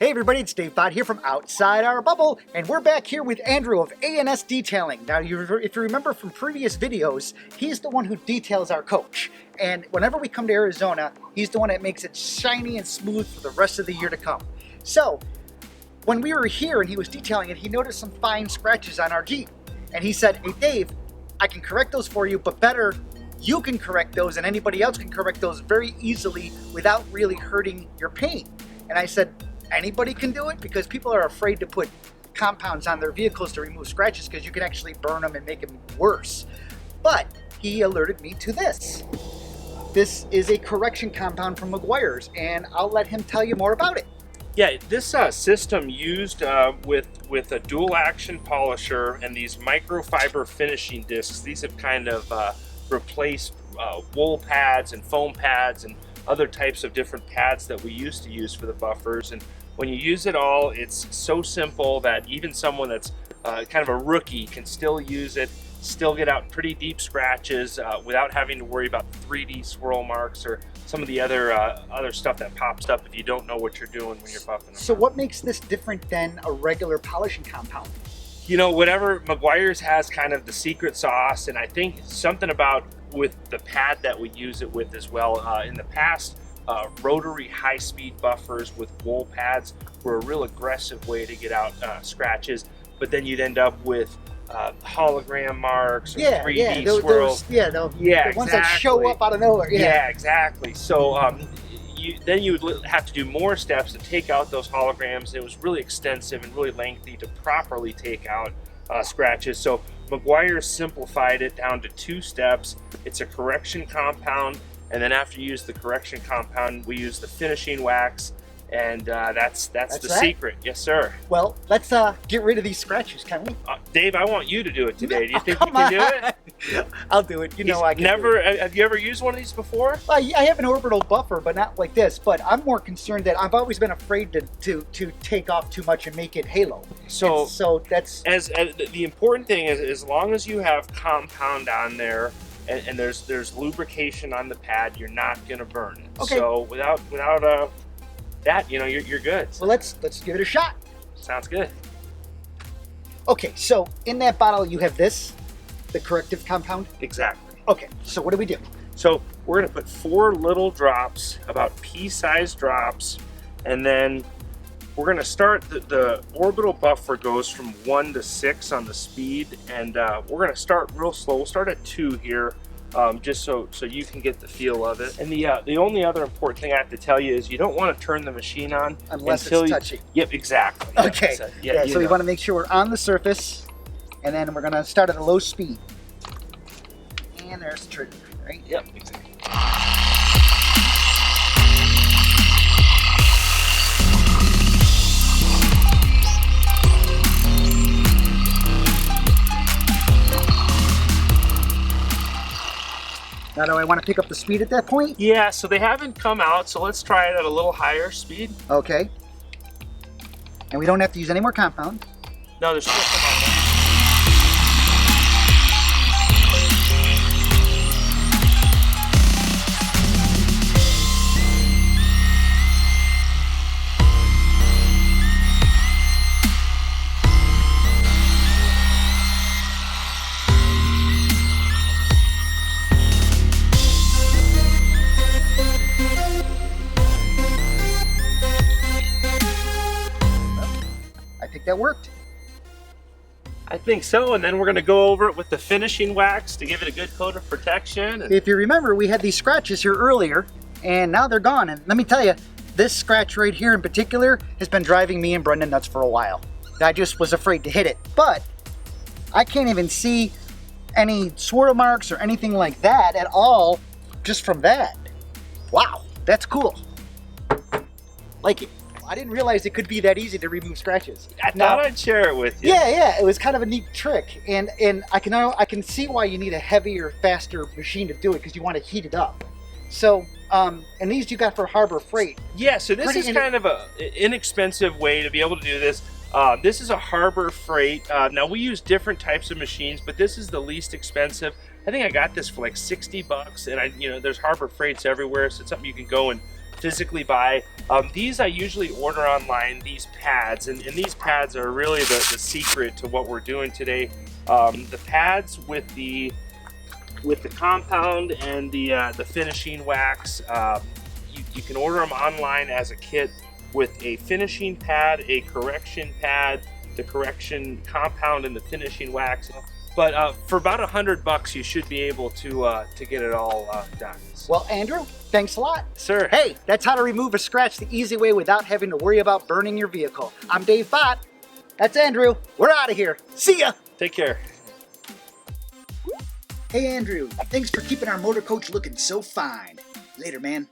Hey everybody, it's Dave Bott here from Outside Our Bubble, and we're back here with Andrew of A.N.S. Detailing. Now, if you remember from previous videos, he's the one who details our coach. And whenever we come to Arizona, he's the one that makes it shiny and smooth for the rest of the year to come. So, when we were here and he was detailing it, he noticed some fine scratches on our Jeep. And he said, hey Dave, I can correct those for you, but better, you can correct those and anybody else can correct those very easily without really hurting your paint. And I said, anybody can do it? Because people are afraid to put compounds on their vehicles to remove scratches because you can actually burn them and make them worse. But he alerted me to this. This is a correction compound from McGuires, and I'll let him tell you more about it. Yeah, this system used with a dual action polisher and these microfiber finishing discs. These have kind of replaced wool pads and foam pads and other types of different pads that we used to use for the buffers. And when you use it all, it's so simple that even someone that's kind of a rookie can still use it, still get out pretty deep scratches without having to worry about 3D swirl marks or some of the other stuff that pops up if you don't know what you're doing when you're buffing them. So what makes this different than a regular polishing compound? You know, whatever, McGuires has kind of the secret sauce, and I think something about with the pad that we use it with as well. In the past, rotary high-speed buffers with wool pads were a real aggressive way to get out scratches, but then you'd end up with hologram marks or 3D swirls. The ones that show up out of nowhere. Yeah, exactly. So then you would have to do more steps to take out those holograms. It was really extensive and really lengthy to properly take out scratches. So McGuire simplified it down to 2 steps. It's a correction compound, and then after you use the correction compound, we use the finishing wax, and that's the secret. Yes, sir. Well, let's get rid of these scratches, can we? Dave, I want you to do it today. Do you think you can do it? I'll do it. You know I can. Have you ever used one of these before? I have an orbital buffer, but not like this. But I'm more concerned that I've always been afraid to take off too much and make it halo. So that's as the important thing is, as long as you have compound on there and there's lubrication on the pad, you're not gonna burn it. Okay. So without that, you know, you're good. Well, let's give it a shot. Sounds good. Okay, so in that bottle you have this, the corrective compound. Exactly. Okay, so what do we do? So we're gonna put 4 little drops, about pea-sized drops, and then we're gonna start the orbital buffer goes from 1 to 6 on the speed, and we're gonna start real slow. We'll start at 2 here. Just so you can get the feel of it. And the only other important thing I have to tell you is you don't want to turn the machine on unless until it's touching. Yep, exactly. Okay. So we want to make sure we're on the surface, and then we're going to start at a low speed. And there's the trigger, right? Yep, exactly. Now, do I want to pick up the speed at that point? Yeah, so they haven't come out, so let's try it at a little higher speed. Okay. And we don't have to use any more compound. No, there's still some on there. That worked. I think so, and then we're going to go over it with the finishing wax to give it a good coat of protection. And if you remember, we had these scratches here earlier, and now they're gone. And let me tell you, this scratch right here in particular has been driving me and Brendan nuts for a while. I just was afraid to hit it, but I can't even see any swirl marks or anything like that at all just from that. Wow, that's cool. Like it. I didn't realize it could be that easy to remove scratches. I thought I'd share it with you. Yeah, it was kind of a neat trick, and I can see why you need a heavier, faster machine to do it because you want to heat it up. So, and these you got for Harbor Freight. Yeah, so this is kind of an inexpensive way to be able to do this. This is a Harbor Freight. Now we use different types of machines, but this is the least expensive. I think I got this for like $60, and there's Harbor Freights everywhere, so it's something you can go and physically buy. These I usually order online, these pads, and these pads are really the secret to what we're doing today. The pads with the compound and the finishing wax, you can order them online as a kit with a finishing pad, a correction pad, the correction compound, and the finishing wax. But for about $100, you should be able to get it all done. Well, Andrew, thanks a lot. Sir. Hey, that's how to remove a scratch the easy way without having to worry about burning your vehicle. I'm Dave Bott. That's Andrew. We're out of here. See ya. Take care. Hey, Andrew. Thanks for keeping our motor coach looking so fine. Later, man.